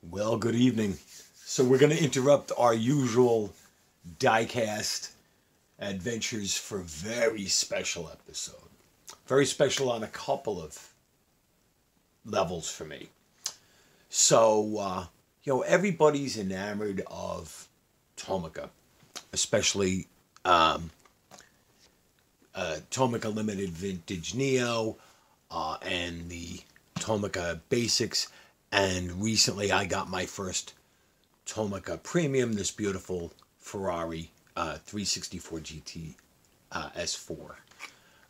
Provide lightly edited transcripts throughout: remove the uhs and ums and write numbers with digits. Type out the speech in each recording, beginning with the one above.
Well, good evening. So we're going to interrupt our usual diecast adventures for a very special episode. Very special on a couple of levels for me. So, everybody's enamored of Tomica, especially Tomica Limited Vintage Neo and the Tomica Basics. And recently I got my first Tomica Premium, this beautiful Ferrari 364 GT S4.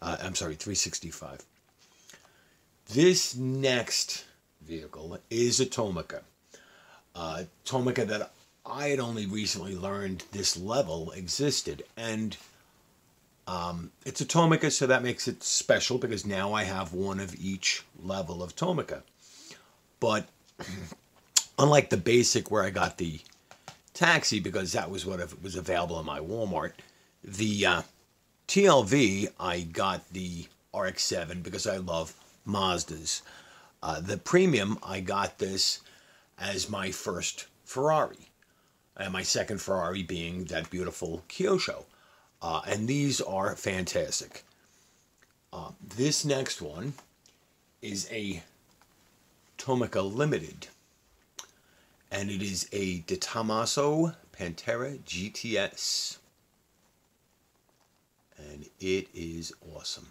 I'm sorry, 365. This next vehicle is a Tomica. Tomica that I had only recently learned this level existed. And it's a Tomica, so that makes it special because now I have one of each level of Tomica. But unlike the basic where I got the taxi because that was what was available in my Walmart, the TLV, I got the RX-7 because I love Mazdas. The Premium, I got this as my first Ferrari. And my second Ferrari being that beautiful Kyosho. And these are fantastic. This next one is a Tomica Limited. And it is a DeTomaso Pantera GTS. And it is awesome.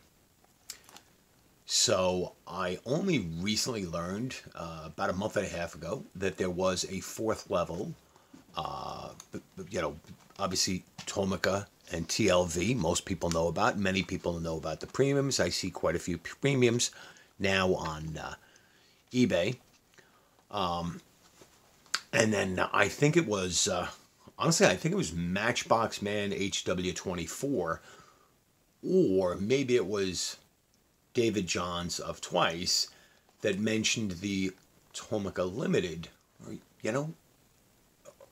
So I only recently learned, about a month and a half ago, that there was a fourth level. Obviously Tomica and TLV, most people know about. Many people know about the premiums. I see quite a few premiums now on eBay. And then I think it was, honestly, I think it was Matchbox Man HW24, or maybe it was David Johns of Twice that mentioned the Tomica Limited,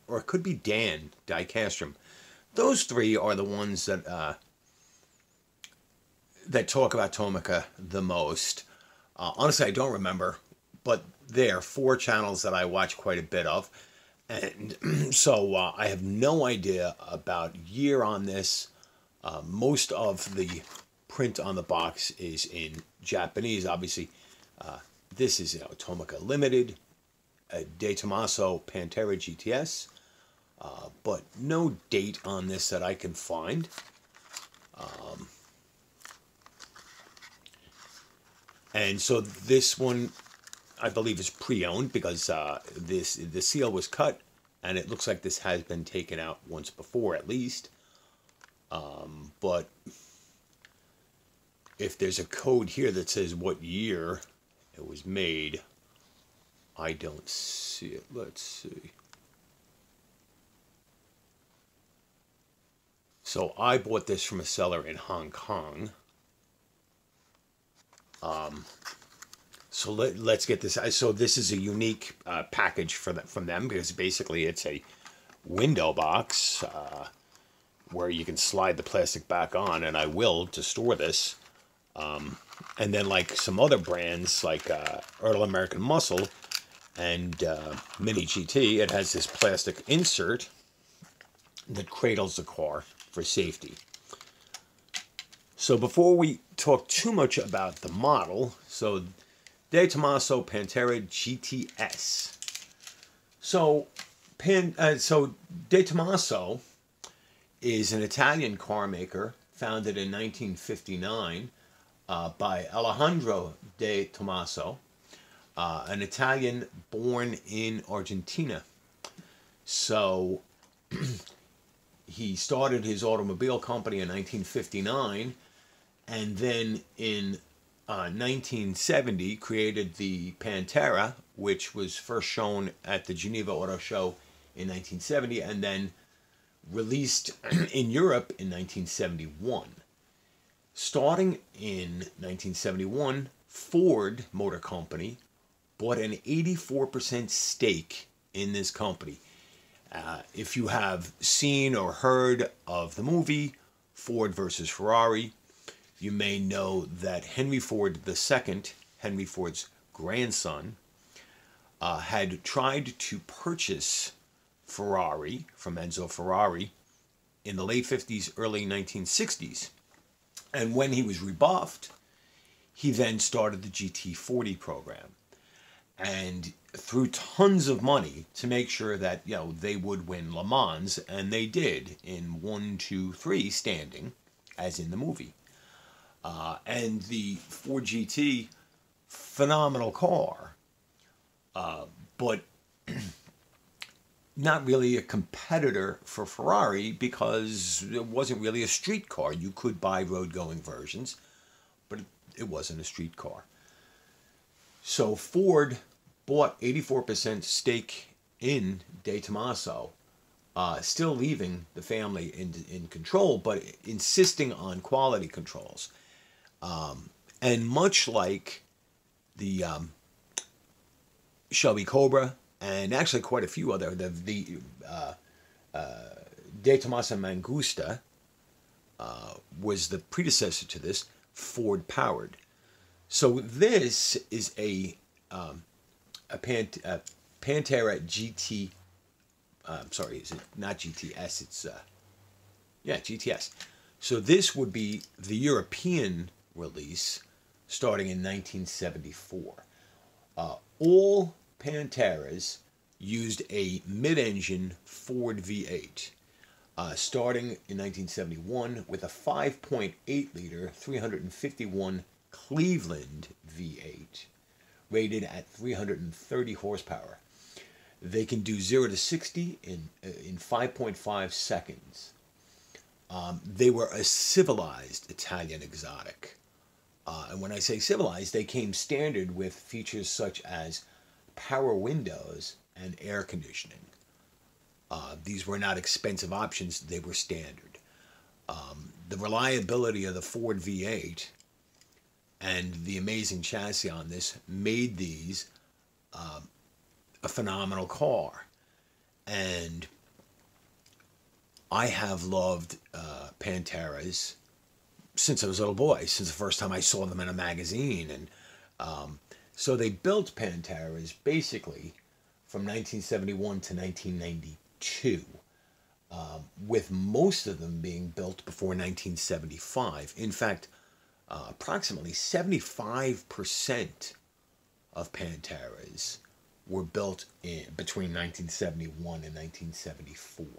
or it could be Dan Dicastrum. Those three are the ones that that talk about Tomica the most. Honestly, I don't remember, but there are 4 channels that I watch quite a bit of. And so I have no idea about year on this. Most of the print on the box is in Japanese. Obviously, this is Tomica Limited, DeTomaso Pantera GTS, but no date on this that I can find. And so this one, I believe, is pre-owned because the seal was cut, and it looks like this has been taken out once before at least. But if there's a code here that says what year it was made, I don't see it. Let's see. So I bought this from a seller in Hong Kong. So let's get this. So this is a unique package from them because basically it's a window box where you can slide the plastic back on, and I will to store this. And then like some other brands like Earl American Muscle and Mini GT, it has this plastic insert that cradles the car for safety. So before we talk too much about the model, so DeTomaso Pantera GTS. So DeTomaso is an Italian car maker founded in 1959 by Alejandro DeTomaso, an Italian born in Argentina. So he started his automobile company in 1959, and then in 1970 created the Pantera, which was first shown at the Geneva Auto Show in 1970, and then released in Europe in 1971. Starting in 1971, Ford Motor Company bought an 84% stake in this company. If you have seen or heard of the movie Ford versus Ferrari, you may know that Henry Ford II, Henry Ford's grandson, had tried to purchase Ferrari from Enzo Ferrari in the late 50s, early 1960s. And when he was rebuffed, he then started the GT40 program. And threw tons of money to make sure that, they would win Le Mans, and they did in 1, 2, 3 standing, as in the movie. And the Ford GT, phenomenal car, but not really a competitor for Ferrari because it wasn't really a street car. You could buy road-going versions, but it wasn't a street car. So Ford bought 84% stake in DeTomaso, still leaving the family in control, but insisting on quality controls. And much like the Shelby Cobra, and actually quite a few other, the DeTomaso Mangusta was the predecessor to this, Ford powered. So this is a Pantera GT. Sorry, is it not GTS? It's GTS. So this would be the European release starting in 1974. All Panteras used a mid-engine Ford V8, starting in 1971 with a 5.8-liter 351 Cleveland V8, rated at 330 horsepower. They can do 0 to 60 in 5.5 seconds. They were a civilized Italian exotic. And when I say civilized, they came standard with features such as power windows and air conditioning. These were not expensive options, they were standard. The reliability of the Ford V8 and the amazing chassis on this made these a phenomenal car. And I have loved Panteras since I was a little boy, since the first time I saw them in a magazine. And so they built Panteras basically from 1971 to 1992, with most of them being built before 1975. In fact, approximately 75% of Panteras were built between 1971 and 1974.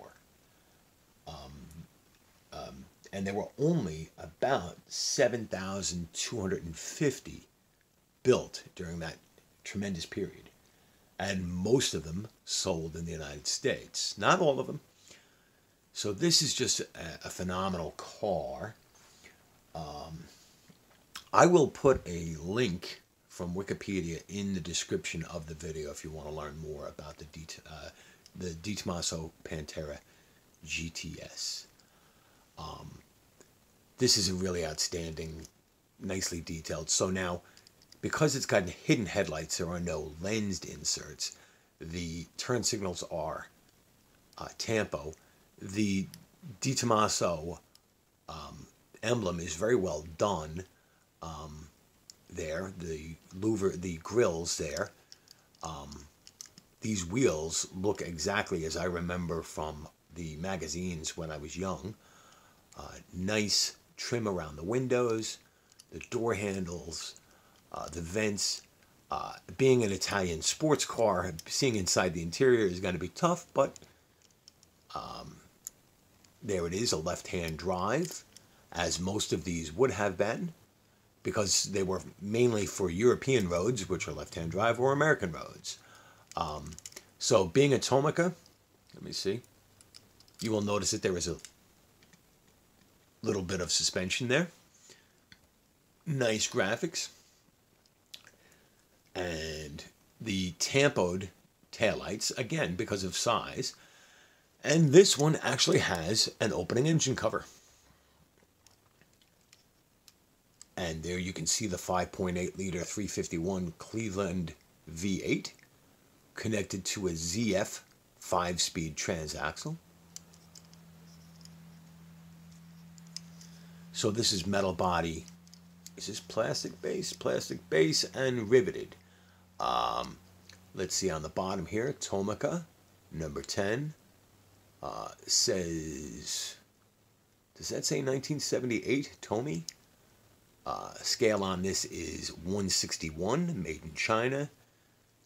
And there were only about 7,250 built during that tremendous period. And most of them sold in the United States. Not all of them. So this is just a phenomenal car. I will put a link from Wikipedia in the description of the video if you want to learn more about the DeTomaso Pantera GTS. This is a really outstanding, nicely detailed. So now, because it's got hidden headlights, there are no lensed inserts. The turn signals are tampo. The DeTomaso emblem is very well done. There, the louver, the grills there. These wheels look exactly as I remember from the magazines when I was young. Nice trim around the windows, the door handles, the vents. Being an Italian sports car, seeing inside the interior is going to be tough, but there it is, a left-hand drive, as most of these would have been, because they were mainly for European roads, which are left-hand drive, or American roads. So being a Tomica, let me see, you will notice that there is a little bit of suspension there. Nice graphics. And the tampoed taillights, again, because of size. And this one actually has an opening engine cover. And there you can see the 5.8-liter 351 Cleveland V8 connected to a ZF 5-speed transaxle. So this is metal body. This is plastic base and riveted. let's see on the bottom here, Tomica, number 10. Says, does that say 1978, Tomy? Scale on this is 161, made in China.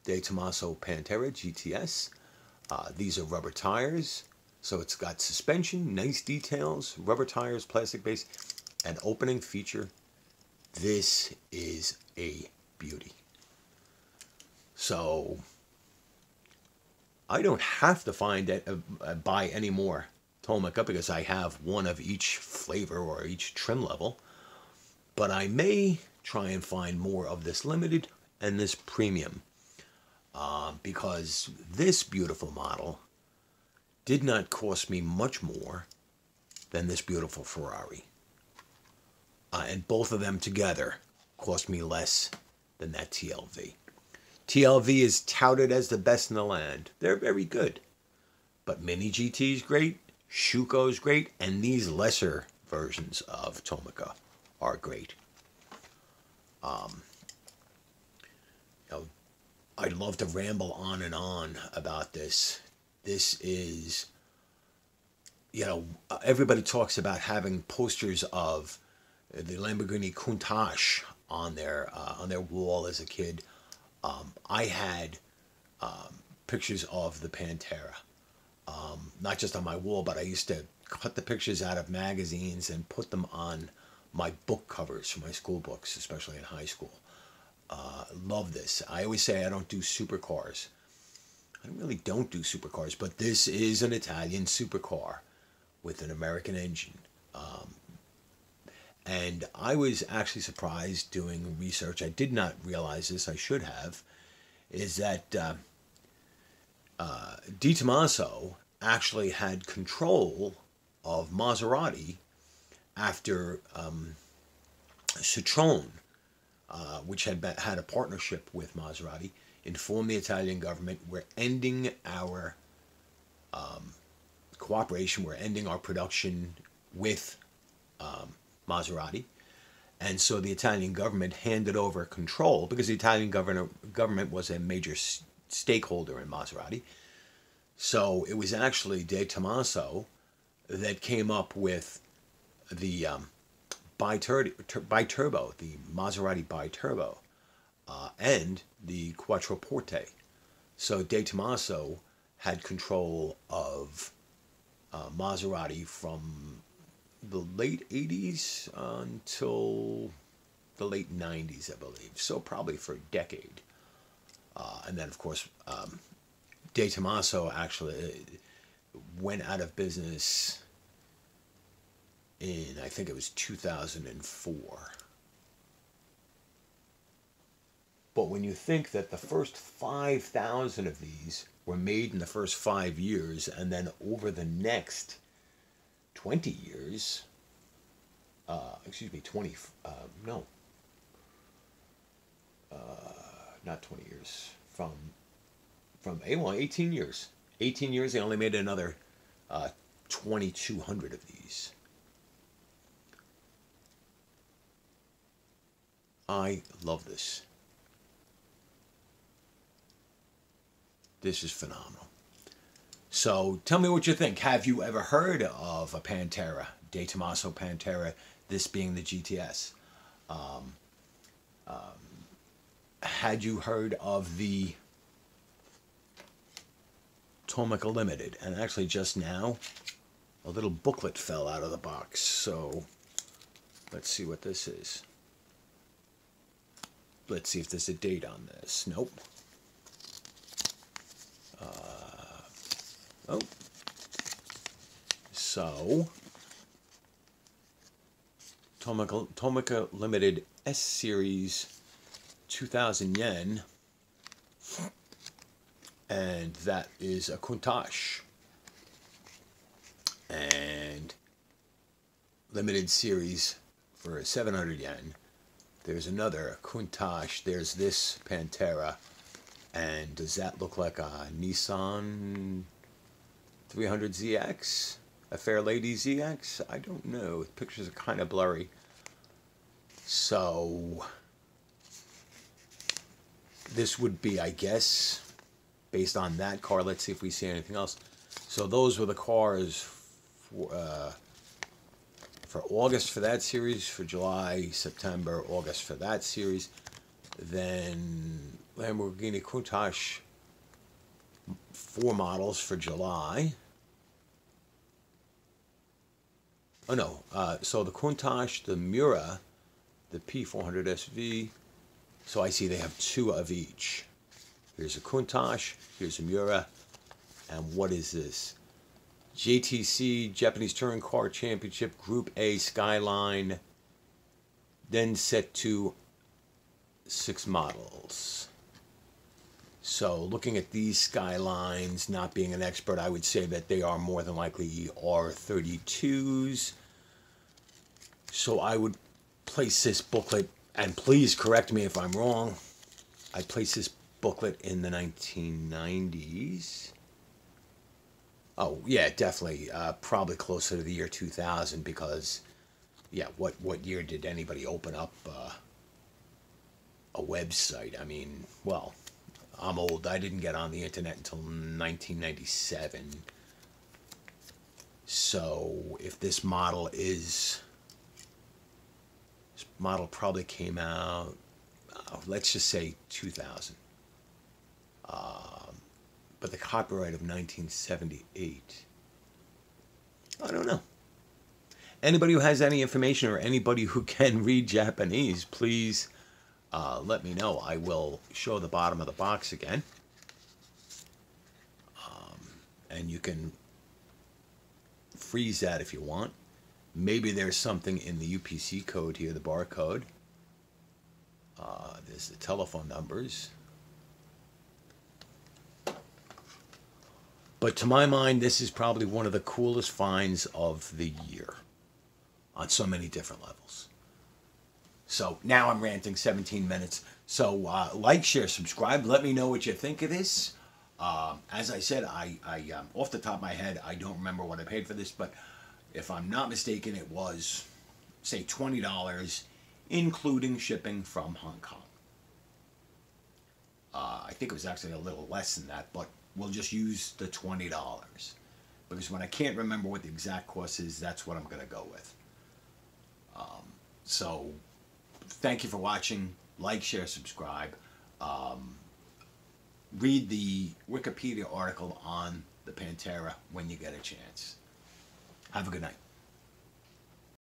DeTomaso Pantera GTS. These are rubber tires. So it's got suspension, nice details, rubber tires, plastic base, and opening feature. This is a beauty. So I don't have to buy any more Tomica because I have one of each flavor or each trim level. But I may try and find more of this limited and this premium because this beautiful model did not cost me much more than this beautiful Ferrari. And both of them together cost me less than that TLV. TLV is touted as the best in the land. They're very good. But Mini GT is great, Schuko is great, and these lesser versions of Tomica are great. I'd love to ramble on and on about this. This is, everybody talks about having posters of the Lamborghini Countach on their wall as a kid. I had pictures of the Pantera, not just on my wall, but I used to cut the pictures out of magazines and put them on my book covers for my school books, especially in high school. Love this. I always say I don't do supercars. I really don't do supercars, but this is an Italian supercar with an American engine. And I was actually surprised doing research. I did not realize this. I should have. Is that DeTomaso actually had control of Maserati after Citroën, which had a partnership with Maserati, informed the Italian government, we're ending our cooperation, we're ending our production with Maserati. And so the Italian government handed over control, because the Italian government was a major stakeholder in Maserati. So it was actually DeTomaso that came up with the biturbo, the Maserati biturbo, and the Quattroporte. So DeTomaso had control of Maserati from the late 80s until the late 90s, I believe. So probably for a decade. And then, of course, DeTomaso actually went out of business in, I think it was 2004. But when you think that the first 5,000 of these were made in the first 5 years, and then over the next 20 years, not 20 years, from 18 years. 18 years, they only made another 2,200 of these. I love this. This is phenomenal. So tell me what you think. Have you ever heard of a Pantera, DeTomaso Pantera, this being the GTS? Had you heard of the Tomica Limited? And actually just now, a little booklet fell out of the box. So let's see what this is. Let's see if there's a date on this. Nope. Oh. So, Tomica Limited S Series 2,000 yen. And that is a Countach. And limited series for 700 yen. There's another Countach. There's this Pantera. And does that look like a Nissan 300ZX? A Fairlady ZX? I don't know. The pictures are kind of blurry. So, this would be, I guess, based on that car, let's see if we see anything else. So those were the cars for August for that series, for July, September, August for that series. Then Lamborghini Countach, 4 models for July. Oh no, so the Countach, the Mura, the P400 SV. So I see they have 2 of each. Here's a Countach, here's a Mura, and what is this? JTC, Japanese Touring Car Championship, Group A Skyline, then set to 6 models. So looking at these Skylines, not being an expert, I would say that they are more than likely R32s. So I would place this booklet, and please correct me if I'm wrong, I'd place this booklet in the 1990s. Oh, yeah, definitely. Probably closer to the year 2000 because, yeah, what year did anybody open up a website? I mean, well, I'm old. I didn't get on the internet until 1997. So if this model probably came out, let's just say 2000. But the copyright of 1978. I don't know. Anybody who has any information or anybody who can read Japanese, please let me know. I will show the bottom of the box again. And you can freeze that if you want. Maybe there's something in the UPC code here, the barcode. There's the telephone numbers. But to my mind, this is probably one of the coolest finds of the year on so many different levels. So now I'm ranting 17 minutes. So like, share, subscribe. Let me know what you think of this. As I said, I off the top of my head, I don't remember what I paid for this, but if I'm not mistaken, it was, say, $20, including shipping from Hong Kong. I think it was actually a little less than that, but we'll just use the $20. Because when I can't remember what the exact cost is, that's what I'm going to go with. So, thank you for watching. Like, share, subscribe. Read the Wikipedia article on the Pantera when you get a chance. Have a good night.